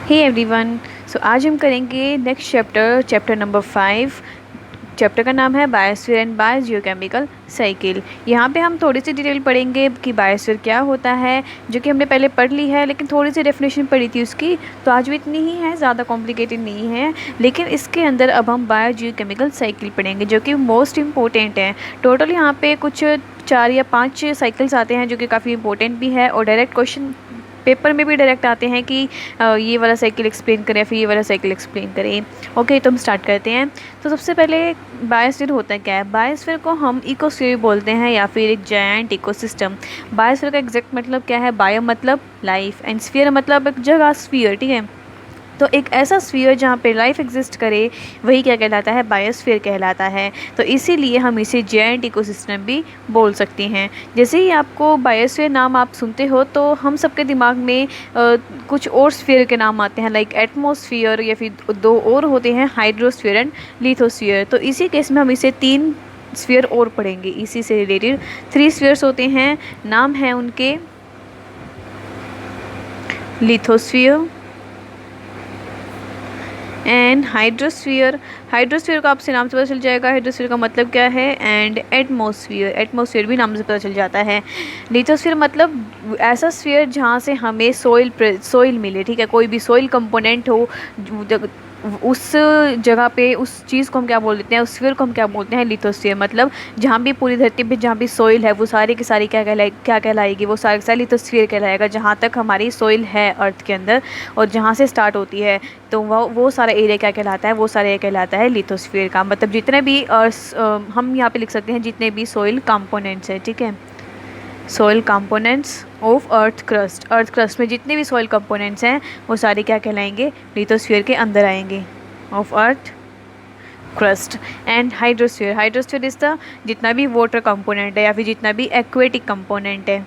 Hey everyone. सो आज हम करेंगे नेक्स्ट चैप्टर नंबर 5। चैप्टर का नाम है बायोस्फीयर एंड बायोजियोकेमिकल साइकिल। यहाँ पे हम थोड़ी सी डिटेल पढ़ेंगे कि बायोस्फीयर क्या होता है, जो कि हमने पहले पढ़ ली है, लेकिन थोड़ी सी डेफिनेशन पढ़ी थी उसकी, तो आज भी इतनी ही है, ज़्यादा कॉम्प्लिकेटेड नहीं है। लेकिन इसके अंदर अब हम बायोजियोकेमिकल साइकिल पढ़ेंगे, जो कि मोस्ट इम्पोर्टेंट है। टोटल यहाँ पे कुछ 4 या 5 साइकिल्स आते हैं, जो कि काफ़ी इंपॉर्टेंट भी है, और डायरेक्ट क्वेश्चन पेपर में भी डायरेक्ट आते हैं कि ये वाला साइकिल एक्सप्लेन करें, फिर ये वाला साइकिल एक्सप्लेन करें। ओके, तो हम स्टार्ट करते हैं। तो सबसे पहले बायोस्फीयर होता है क्या है। बायोस्फीयर को हम इकोस्फीयर बोलते हैं, या फिर एक जायंट इकोसिस्टम। बायोस्फीयर का एग्जैक्ट मतलब क्या है। बायो मतलब लाइफ, एंड स्फीयर मतलब एक जगह, स्फीयर, ठीक है। तो एक ऐसा स्फीयर जहाँ पे लाइफ एग्जिस्ट करे, वही क्या कहलाता है, बायोस्फीयर कहलाता है। तो इसीलिए हम इसे जायंट इकोसिस्टम भी बोल सकते हैं। जैसे ही आपको बायोस्फीयर नाम आप सुनते हो, तो हम सबके दिमाग में कुछ और स्फीयर के नाम आते हैं, लाइक एटमॉस्फेयर, या फिर 2 और होते हैं, हाइड्रोस्फीयर एंड लिथोस्फीयर। तो इसी केस में हम इसे 3 स्फीयर और पढ़ेंगे इसी से रिलेटेड। 3 स्फीयर्स होते हैं, नाम है उनके लिथोस्फीयर एंड हाइड्रोस्फीयर। हाइड्रोस्फीयर को आपसे नाम से पता चल जाएगा हाइड्रोस्फीयर का मतलब क्या है, एंड एटमॉस्फेयर, एटमॉस्फेयर भी नाम से पता चल जाता है। लिथोस्फीयर मतलब ऐसा स्फीयर जहाँ से हमें सोइल मिले, ठीक है, कोई भी सोइल कंपोनेंट हो, उस जगह पे उस चीज़ को हम क्या बोल देते हैं, उस स्फीयर को हम क्या बोलते हैं, लिथोस्फीयर। मतलब जहाँ भी पूरी धरती पे जहाँ भी सोइल है, वो सारी की सारी क्या कहलाएगी, वो सारी की सारी लिथोस्फीयर कहलाएगा, जहाँ तक हमारी सोइल है अर्थ के अंदर, और जहाँ से स्टार्ट होती है, तो वो सारा एरिया क्या कहलाता है, वो सारा एरिया कहलाता है लिथोस्फीयर का। मतलब जितने भी हम यहाँ पे लिख सकते हैं जितने भी सोइल कंपोनेंट्स हैं, ठीक है, soil components of earth crust में जितने भी सॉइल कंपोनेंट्स हैं, वो सारे क्या कहलाएंगे, लिथोस्फीयर के अंदर आएंगे, of earth crust. And hydrosphere is the जितना भी वाटर कंपोनेंट है, या फिर जितना भी एक्वेटिक कंपोनेंट है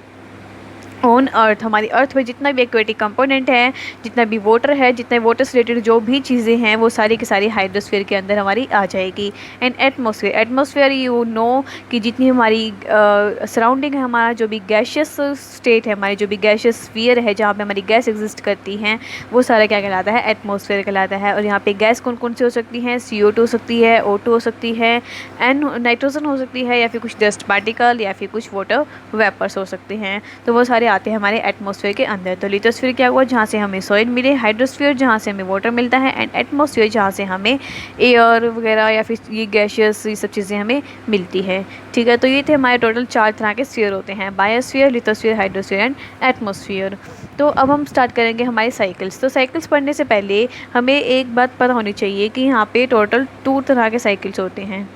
ऑन अर्थ, हमारी अर्थ में जितना भी एक्वेटिक कंपोनेंट है, जितना भी वाटर है, जितने वाटर से रिलेटेड जो भी चीज़ें हैं, वो सारी की सारी हाइड्रोस्फीयर के अंदर हमारी आ जाएगी। एंड एटमॉस्फेयर यू नो कि जितनी हमारी सराउंडिंग है, हमारा जो भी गैशियस स्टेट है, हमारी जो भी गैशियस स्फीयर है, जहाँ पे हमारी गैस एग्जिस्ट करती हैं, वो सारा क्या कहलाता है, एटमॉस्फेयर कहलाता है। और यहाँ पे गैस कौन कौन सी हो सकती हैं, CO2 हो सकती है, O2 हो सकती है, एंड नाइट्रोजन हो सकती है, या फिर कुछ डस्ट पार्टिकल, या फिर कुछ वाटर वेपर्स हो सकते हैं। तो वो सारे आते हैं हमारे एटमॉस्फेयर के अंदर। तो लिथोस्फीयर क्या हुआ, जहाँ से हमें सॉइल मिले, हाइड्रोस्फीयर जहाँ से हमें वाटर मिलता है, एंड एटमॉस्फेयर जहाँ से हमें एयर वगैरह या फिर ये गैशियस, ये सब चीज़ें हमें मिलती है, ठीक है। तो ये थे हमारे टोटल 4 तरह के स्फीयर होते हैं, biosphere, lithosphere, hydrosphere and atmosphere. तो अब हम स्टार्ट करेंगे हमारे साइकिल्स। तो साइकिल्स पढ़ने से पहले हमें एक बात पता होनी चाहिए कि यहाँ पे टोटल 2 तरह के साइकिल्स होते हैं,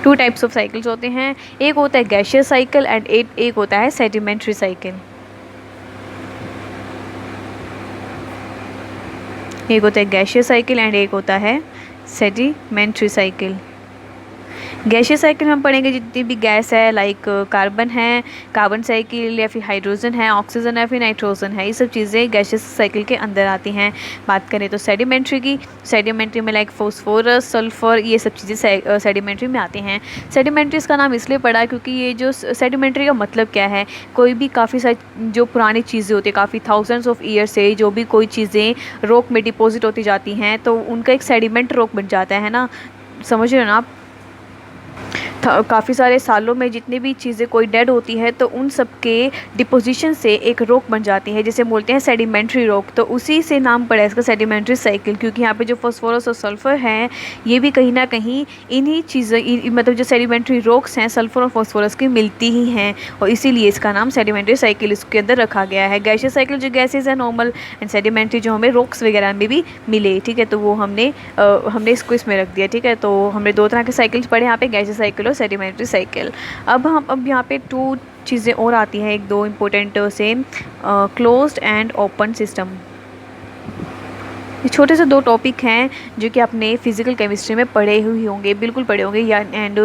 2 टाइप्स ऑफ साइकिल्स होते हैं। एक होता है गैशियस साइकिल, एंड एक होता है सेडिमेंट्री साइकिल। एक होता है गैशियस साइकिल एंड एक होता है सेडिमेंट्री साइकिल। गैशियस साइकिल हम पढ़ेंगे जितनी भी गैस है, लाइक कार्बन है, कार्बन साइकिल, या फिर हाइड्रोजन है, ऑक्सीजन है, फिर नाइट्रोजन है, ये सब चीज़ें गैशियस साइकिल के अंदर आती हैं। बात करें तो सेडिमेंट्री की, सेडिमेंट्री में लाइक फॉस्फोरस, सल्फर, ये सब चीज़ें सेडिमेंट्री में आती हैं। सेडिमेंट्री इसका नाम इसलिए पड़ा क्योंकि ये जो सेडिमेंट्री का मतलब क्या है, कोई भी काफ़ी सारी जो पुरानी चीज़ें होती है, काफ़ी थाउजेंड्स ऑफ ईयर से जो भी कोई चीज़ें रॉक में डिपॉजिट होती जाती हैं, तो उनका एक सेडिमेंट रॉक बन जाता है ना, समझ रहे हो ना आप। काफ़ी सारे सालों में जितनी भी चीज़ें कोई डेड होती है, तो उन सब के डिपोजिशन से एक रॉक बन जाती है, जिसे बोलते हैं सेडिमेंट्री रॉक। तो उसी से नाम पड़ा है इसका सेडिमेंट्री साइकिल, क्योंकि यहाँ पे जो फॉस्फोरस और सल्फर हैं, ये भी कहीं ना कहीं इन्हीं चीज़ें, मतलब जो सेडिमेंट्री रॉक्स हैं, सल्फर और फॉस्फोरस की मिलती ही हैं, और इसीलिए इसका नाम सेडिमेंट्री साइकिल इसके अंदर रखा गया है। गैशियस साइकिल जो गैसेज है नॉर्मल, एंड सेडिमेंट्री जो हमें रॉक्स वगैरह में भी मिले, ठीक है, तो वो हमने इसको इसमें रख दिया, ठीक है। तो हमने 2 तरह के साइकिल्स पढ़े यहाँ पे, गैशियस साइकिल और सेडिमेंट्री साइकिल। अब यहाँ पे 2 चीज़ें और आती हैं, 1-2 इम्पोर्टेंट से, क्लोज्ड एंड ओपन सिस्टम। ये छोटे से 2 टॉपिक हैं जो कि आपने फिजिकल केमिस्ट्री में पढ़े हुए होंगे, बिल्कुल पढ़े होंगे, या एंड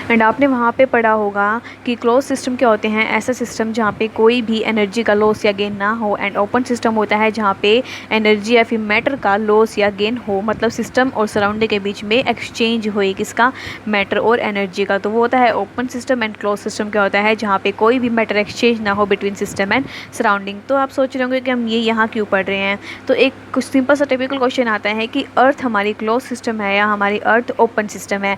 एंड आपने वहाँ पे पढ़ा होगा कि क्लोज सिस्टम क्या होते हैं, ऐसा सिस्टम जहाँ पे कोई भी एनर्जी का लॉस या गेन ना हो। एंड ओपन सिस्टम होता है जहाँ पे एनर्जी या फिर मैटर का लॉस या गेन हो, मतलब सिस्टम और सराउंडिंग के बीच में एक्सचेंज हो किसका, मैटर और एनर्जी का, तो वो होता है open system. And close system क्या होता है, जहाँ पे कोई भी मैटर एक्सचेंज ना हो बिटवीन सिस्टम एंड सराउंडिंग। तो आप सोच रहे होंगे कि हम ये यहाँ क्यों पढ़ रहे हैं, तो एक कुछ सिंपल सा टिपिकल क्वेश्चन आता है कि अर्थ हमारी क्लोज सिस्टम है या हमारी अर्थ ओपन सिस्टम है।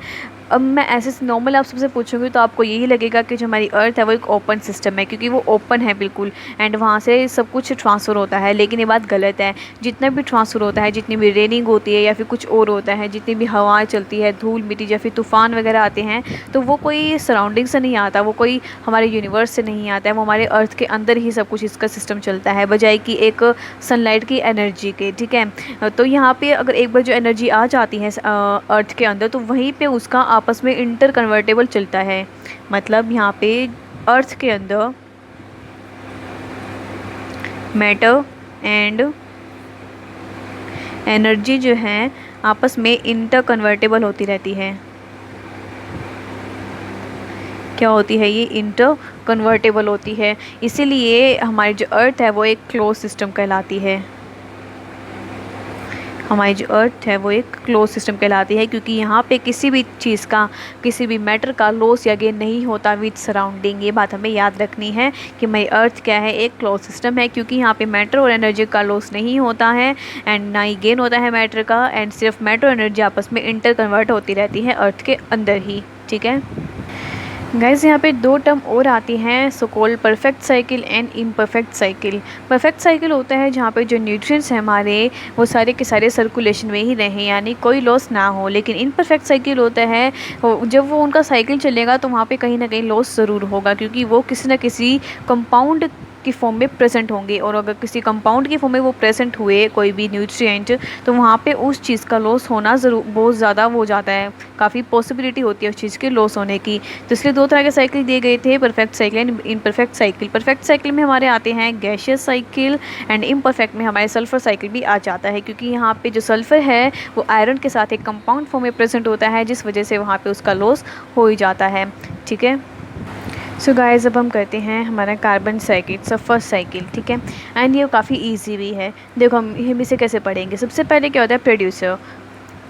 अब मैं ऐसे नॉर्मल आप सबसे पूछूंगी तो आपको यही लगेगा कि जो हमारी अर्थ है वो एक ओपन सिस्टम है, क्योंकि वो ओपन है बिल्कुल, एंड वहाँ से सब कुछ ट्रांसफ़र होता है। लेकिन ये बात गलत है। जितना भी ट्रांसफ़र होता है, जितनी भी रेनिंग होती है या फिर कुछ और होता है, जितनी भी हवाएं चलती है, धूल मिट्टी या फिर तूफ़ान वगैरह आते हैं, तो वो कोई सराउंडिंग से नहीं आता, वो कोई हमारे यूनिवर्स से नहीं आता है, वो हमारे अर्थ के अंदर ही सब कुछ इसका सिस्टम चलता है, बजाय कि एक सनलाइट की एनर्जी के। ठीक है, तो यहाँ पे अगर एक बार जो एनर्जी आ जाती है अर्थ के अंदर, तो वहीं पे उसका आपस में इंटर कन्वर्टेबल चलता है। मतलब यहाँ पे अर्थ के अंदर मैटर एंड एनर्जी जो है आपस में इंटर कन्वर्टेबल होती रहती है। क्या होती है ये, इंटर कन्वर्टेबल होती है। इसीलिए हमारी जो अर्थ है वो एक क्लोज सिस्टम कहलाती है। हमारी जो अर्थ है वो एक क्लोज सिस्टम कहलाती है, क्योंकि यहाँ पे किसी भी चीज़ का, किसी भी मैटर का लॉस या गेन नहीं होता विद सराउंडिंग। ये बात हमें याद रखनी है कि हमारी अर्थ क्या है, एक क्लोज सिस्टम है, क्योंकि यहाँ पे मैटर और एनर्जी का लॉस नहीं होता है एंड ना ही गेन होता है मैटर का, एंड सिर्फ मैटर और एनर्जी आपस में इंटर कन्वर्ट होती रहती है अर्थ के अंदर ही। ठीक है गाइस, यहाँ पे दो टर्म और आती हैं, so called perfect cycle and imperfect cycle. Perfect cycle होता है जहाँ पे जो न्यूट्रिएंट्स हैं हमारे वो सारे के सारे सर्कुलेशन में ही रहें, यानी कोई लॉस ना हो। लेकिन इम्परफेक्ट साइकिल होता है जब वो उनका साइकिल चलेगा तो वहाँ पे कहीं ना कहीं लॉस ज़रूर होगा, क्योंकि वो किसी न किसी कंपाउंड की फॉर्म में प्रेजेंट होंगे, और अगर किसी कंपाउंड की फॉर्म में वो प्रेजेंट हुए कोई भी न्यूट्रिएंट, तो वहाँ पे उस चीज़ का लॉस होना ज़रूर बहुत ज़्यादा हो जाता है, काफ़ी पॉसिबिलिटी होती है उस चीज़ के लॉस होने की। तो इसलिए दो तरह के साइकिल दिए गए थे, perfect cycle and imperfect cycle. Perfect cycle में हमारे आते हैं गैशियस साइकिल, एंड इम्परफेक्ट में हमारे सल्फ़र साइकिल भी आ जाता है, क्योंकि यहाँ पे जो सल्फ़र है वो आयरन के साथ एक कंपाउंड फॉर्म में प्रेजेंट होता है, जिस वजह से वहाँ पर उसका लॉस हो ही जाता है। ठीक है, सो गाइस, अब हम करते हैं हमारा कार्बन साइकिल, सल्फर साइकिल। ठीक है, एंड ये काफ़ी इजी भी है। देखो हम इसे कैसे पढ़ेंगे। सबसे पहले क्या होता है, प्रोड्यूसर।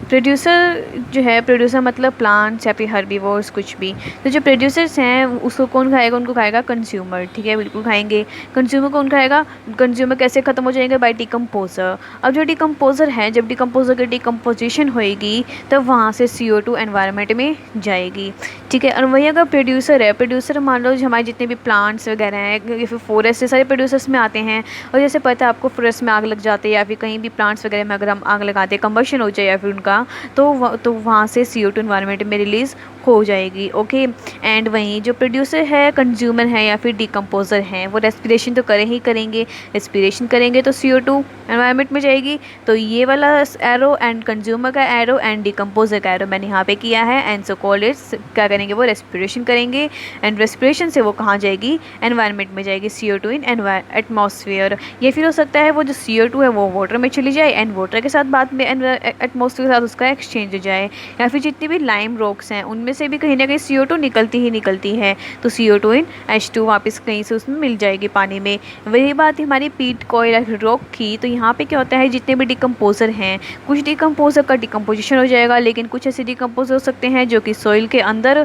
प्रोड्यूसर जो है, प्रोड्यूसर मतलब प्लांट्स या फिर हर्बीवोर्स कुछ भी। तो जो प्रोड्यूसर्स हैं उसको कौन खाएगा, उनको खाएगा कंज्यूमर। ठीक है, बिल्कुल खाएंगे। कंज्यूमर कौन खाएगा, कंज्यूमर कैसे ख़त्म हो जाएंगे, बाय डिकम्पोजर। अब जो डिकम्पोजर है, जब डिकम्पोजर की डिकम्पोजिशन होएगी तब वहाँ से CO2 एनवायरनमेंट में जाएगी। ठीक है, और वही अगर प्रोड्यूसर है, प्रोड्यूसर मान लो हमारे जितने भी प्लांट्स वगैरह हैं या फिर फॉरेस्ट, सारे प्रोड्यूसर्स में आते हैं। और जैसे पता है आपको, फॉरेस्ट में आग लग जाती है या फिर कहीं भी प्लांट्स वगैरह में अगर हम आग लगाते हैं, कंबशन हो जाए या फिर उनका, तो वहाँ से CO2 एनवायरनमेंट में रिलीज़ हो जाएगी। ओके, एंड वहीं जो प्रोड्यूसर है, कंज्यूमर है या फिर डिकम्पोजर हैं, वो रेस्पिरेशन तो करे ही करेंगे। रेस्पिरेशन करेंगे तो CO2 एनवायरनमेंट में जाएगी। तो ये वाला एरो एंड कंज्यूमर का एरो एंड डिकम्पोजर का एरो मैंने यहाँ पे किया है। एंड सो कॉल्ड इट्स, क्या करेंगे वो रेस्पिरेशन करेंगे, एंड रेस्पिरेशन से वो कहाँ जाएगी, एनवायरनमेंट में जाएगी, CO2 इन एटमॉस्फेयर। ये फिर हो सकता है वो जो CO2 है वो वाटर में चली जाए, एंड वाटर के साथ बाद में एटमॉस्फेयर के साथ उसका एक्सचेंज हो जाए, या फिर जितनी भी लाइम रॉक्स हैं उनमें से भी कहीं ना कहीं CO2 निकलती ही निकलती है, तो CO2 इन H2 वापस कहीं से उसमें मिल जाएगी पानी में। वही बात हमारी पीट कोयल या फिर रॉक की। तो यहाँ पे क्या होता है, जितने भी डिकम्पोजर हैं, कुछ डिकम्पोजर का डिकम्पोजिशन हो जाएगा, लेकिन कुछ ऐसे डिकम्पोजर हो सकते हैं जो कि सॉइल के अंदर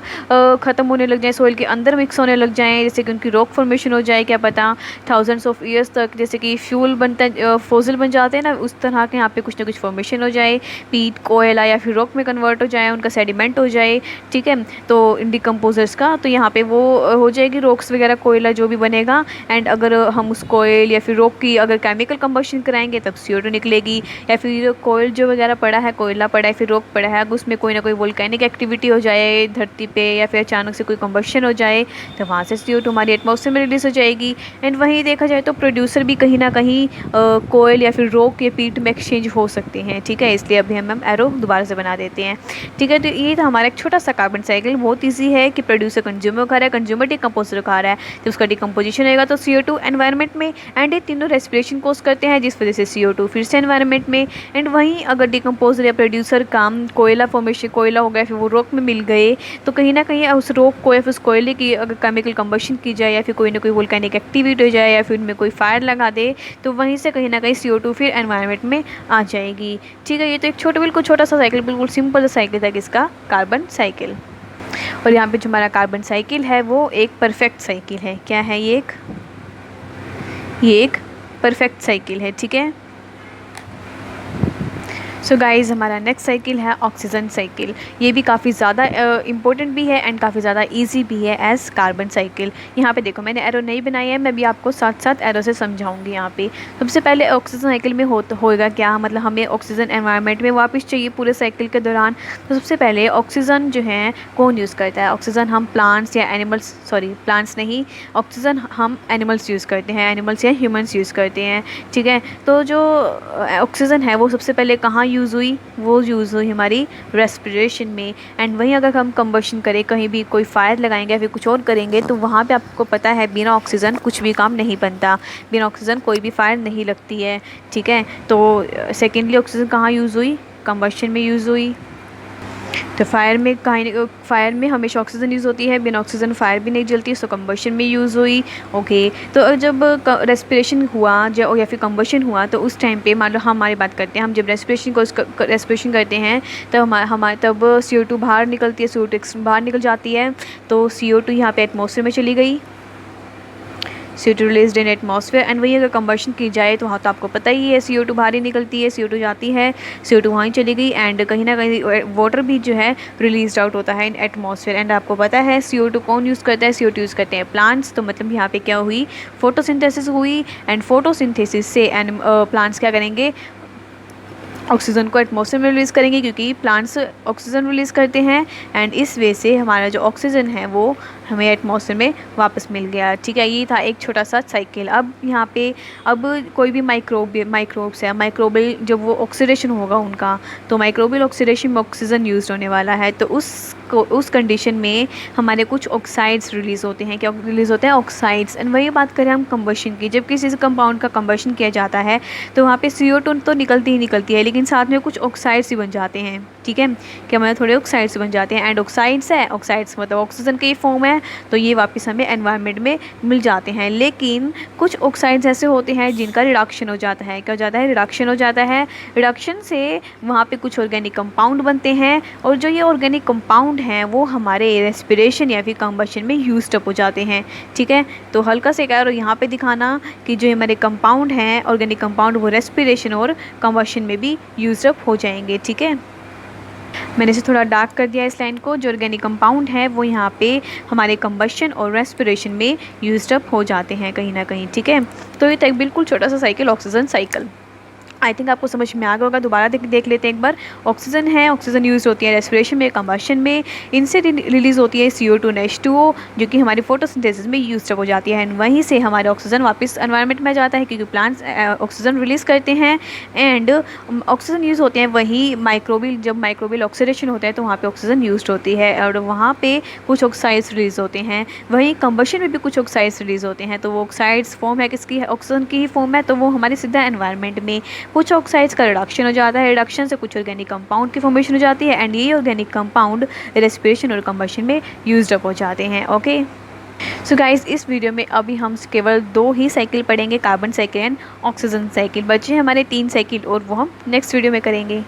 ख़त्म होने लग जाए, सॉइल के अंदर मिक्स होने लग जाएँ, जैसे कि उनकी रॉक फॉर्मेशन हो जाए, क्या पता थाउजेंड्स ऑफ ईयर्स तक, जैसे कि फ्यूल बनता फॉसिल बन जाते हैं ना, उस तरह के यहाँ पे कुछ ना कुछ फॉर्मेशन हो जाए, पीट कोयला या फिर रॉक में कन्वर्ट हो जाए, उनका सेडिमेंट हो जाए। ठीक है, तो डिकम्पोजर्स का, तो यहाँ पे वो हो जाएगी रॉक्स वगैरह, कोयला जो भी बनेगा। एंड अगर हम उस कोयल या फिर रॉक की अगर केमिकल कंबशन कराएंगे तब CO2 निकलेगी, या फिर कोयल जो वगैरह पड़ा है, कोयला पड़ा है, फिर रॉक पड़ा है, अगर उसमें कोई ना कोई वोल्केनिक एक्टिविटी हो जाए धरती पे, या फिर अचानक से कोई कंबशन हो जाए, तो वहाँ से CO2 हमारी एटमॉस्फेयर में रिलीज हो जाएगी। एंड वहीं देखा जाए तो प्रोड्यूसर भी कहीं ना कहीं कोयल या फिर रॉक या पीट में एक्सचेंज हो सकते हैं। ठीक है, इसलिए अभी हम एरो दोबारा से बना देते हैं। ठीक है, तो ये था हमारा एक छोटा सा कार्बन साइकिल। बहुत ईजी है कि प्रोड्यूसर कंज्यूमर खा रहा है, कंज्यूमर डिकम्पोजर खा रहा है, तो उसका डिकम्पोजिशन होगा तो CO2 एनवायरनमेंट में, एंड ये तीनों रेस्पिरेशन कोज करते हैं, जिस वजह से CO2 फिर से एनवायरनमेंट में। एंड वहीं अगर डिकम्पोजर या प्रोड्यूसर काम कोयला फॉर्मेशन, कोयला हो गया फिर वो रॉक में मिल गए, तो कहीं ना कहीं उस रॉक को या फिर उस कोयले की अगर केमिकल कंबशन की जाए या फिर कोई ना कोई वोल्केनिक एक्टिविटी हो जाए या फिर उनमें कोई फायर लगा दे, तो वहीं से कहीं ना कहीं CO2 फिर एनवायरनमेंट में आ जाएगी। ठीक है, ये तो एक बिल्कुल छोटा सा साइकिल, बिल्कुल सिंपल सा साइकिल था किसका, कार्बन साइकिल। और यहाँ पे जो हमारा कार्बन साइकिल है वो एक परफेक्ट साइकिल है। क्या है ये एक परफेक्ट साइकिल है। ठीक है। सो गाइज़, हमारा नेक्स्ट साइकिल है ऑक्सीजन साइकिल। ये भी काफ़ी ज़्यादा इंपॉर्टेंट भी है एंड काफ़ी ज़्यादा इजी भी है एज़ कार्बन साइकिल। यहाँ पे देखो मैंने एरो नहीं बनाई है, मैं भी आपको साथ साथ एरो से समझाऊंगी। यहाँ पे सबसे पहले ऑक्सीजन साइकिल में होएगा क्या, मतलब हमें ऑक्सीजन एनवायरनमेंट में वापस चाहिए पूरे साइकिल के दौरान। तो सबसे पहले ऑक्सीजन जो है कौन यूज़ करता है, ऑक्सीजन हम प्लांट्स या एनिमल्स, प्लांट्स नहीं, ऑक्सीजन हम एनिमल्स यूज़ करते हैं, एनिमल्स या ह्यूमन्स यूज़ करते हैं। ठीक है, तो जो ऑक्सीजन है वो सबसे पहले कहाँ यूज़ हुई, वो यूज़ हुई हमारी रेस्पिरेशन में। एंड वहीं अगर हम कंबशन करें, कहीं भी कोई फायर लगाएंगे या फिर कुछ और करेंगे, तो वहाँ पे आपको पता है बिना ऑक्सीजन कुछ भी काम नहीं बनता, बिना ऑक्सीजन कोई भी फायर नहीं लगती है। ठीक है, तो सेकेंडली ऑक्सीजन कहाँ यूज़ हुई, कंबशन में यूज़ हुई। तो फायर में हमेशा ऑक्सीजन यूज़ होती है, बिना ऑक्सीजन फायर भी नहीं जलती, सो कंबशन में यूज़ हुई। ओके, तो जब रेस्पिरेशन हुआ या फिर कंबशन हुआ, तो उस टाइम पे मान लो हमारी बात करते हैं, हम जब रेस्पिरेशन करते हैं तब तब CO2 बाहर निकलती है, CO2 बाहर निकल जाती है। तो CO2 यहाँ पे एटमॉस्फेयर में चली गई, CO2 released in atmosphere. And वही अगर कंबशन की जाए तो वहाँ तो आपको पता ही है CO2 बाहर ही निकलती है, CO2 जाती है, CO2 वहीं चली गई एंड कहीं ना कहीं वाटर भी जो है रिलीज आउट होता है इन एटमॉस्फेयर। एंड आपको पता है CO2 कौन यूज़ करता है, CO2 यूज़ करते हैं प्लांट्स। तो मतलब यहाँ पे क्या हुई, फोटोसिंथेसिस हुई एंड फोटोसिंथेसिस से प्लांट्स क्या करेंगे, ऑक्सीजन को एटमॉस्फेयर में रिलीज़ करेंगे, क्योंकि प्लांट्स ऑक्सीजन रिलीज़ करते हैं। एंड इस वे से हमारा जो ऑक्सीजन है वो हमें एटमॉस्फेयर में वापस मिल गया। ठीक है, ये था एक छोटा सा साइकिल। अब यहाँ पे कोई भी माइक्रोब्स है, माइक्रोबियल जब वो ऑक्सीडेशन होगा उनका, तो माइक्रोबियल ऑक्सीडेशन में ऑक्सीजन यूज़ होने वाला है। तो उस कंडीशन में हमारे कुछ ऑक्साइड्स रिलीज़ होते हैं। क्या रिलीज़ होते हैं, ऑक्साइड्स। एंड वही बात करें हम कंबशन की, जब किसी कंपाउंड का कंबशन किया जाता है तो वहाँ पे CO2 तो निकलती ही निकलती है, लेकिन साथ में कुछ ऑक्साइड्स भी बन जाते हैं। ठीक है, क्या मतलब थोड़े ऑक्साइड्स बन जाते हैं। एंड ऑक्साइड्स मतलब ऑक्सीजन की फॉर्म है, तो ये वापस हमें एनवायरनमेंट में मिल जाते हैं। लेकिन कुछ ऑक्साइड्स ऐसे होते हैं जिनका रिडक्शन हो जाता है। क्या हो जाता है, रिडक्शन हो जाता है। रिडक्शन से वहाँ पे कुछ ऑर्गेनिक कंपाउंड बनते हैं, और जो ये ऑर्गेनिक कंपाउंड हैं वो हमारे रेस्पिरेशन या फिर कंबशन में यूज्ड अप हो जाते हैं। ठीक है, तो हल्का से क्या यहाँ पे दिखाना कि जो हमारे कंपाउंड हैं, ऑर्गेनिक कंपाउंड, वो रेस्पिरेशन और कंबशन में भी यूज्ड अप हो जाएंगे। ठीक है, मैंने इसे थोड़ा डार्क कर दिया इस लाइन को। जो ऑर्गेनिक कंपाउंड है वो यहाँ पे हमारे कंबशन और रेस्पिरेशन में यूज्ड अप हो जाते हैं कहीं ना कहीं। ठीक है, तो ये था एक बिल्कुल छोटा सा cycle, oxygen cycle. I think आपको समझ में आ गया होगा। दोबारा देख लेते हैं एक बार। ऑक्सीजन है, ऑक्सीजन यूज़ होती है रेस्पिरेशन में, कंबशन में। इनसे रिलीज़ होती है CO2 और H2O, जो कि हमारी फोटोसिंथेसिस में यूज हो जाती है। एंड वहीं से हमारे ऑक्सीजन वापस एनवायरनमेंट में जाता है, क्योंकि प्लांट्स ऑक्सीजन रिलीज़ करते हैं। एंड ऑक्सीजन यूज़ होते हैं वहीं जब माइक्रोबियल ऑक्सीडेशन होता है तो वहाँ पर ऑक्सीजन यूज होती है, और वहाँ पर कुछ ऑक्साइड्स रिलीज़ होते हैं। वहीं कंबशन में भी कुछ ऑक्साइड्स रिलीज़ होते हैं, तो वो ऑक्साइड्स फॉर्म है किसकी, ऑक्सीजन की ही फॉर्म है, तो वो हमारे सीधा एनवायरनमेंट में कुछ ऑक्साइड्स का रिडक्शन हो जाता है। रिडक्शन से कुछ ऑर्गेनिक कंपाउंड की फॉर्मेशन हो जाती है, एंड ये ऑर्गेनिक कंपाउंड रेस्पिरेशन और कंबशन में यूज्ड अप हो जाते हैं। ओके, सो गाइस, इस वीडियो में अभी हम केवल 2 ही साइकिल पढ़ेंगे, carbon cycle and oxygen cycle. बचे हमारे 3 साइकिल और वो हम नेक्स्ट वीडियो में करेंगे।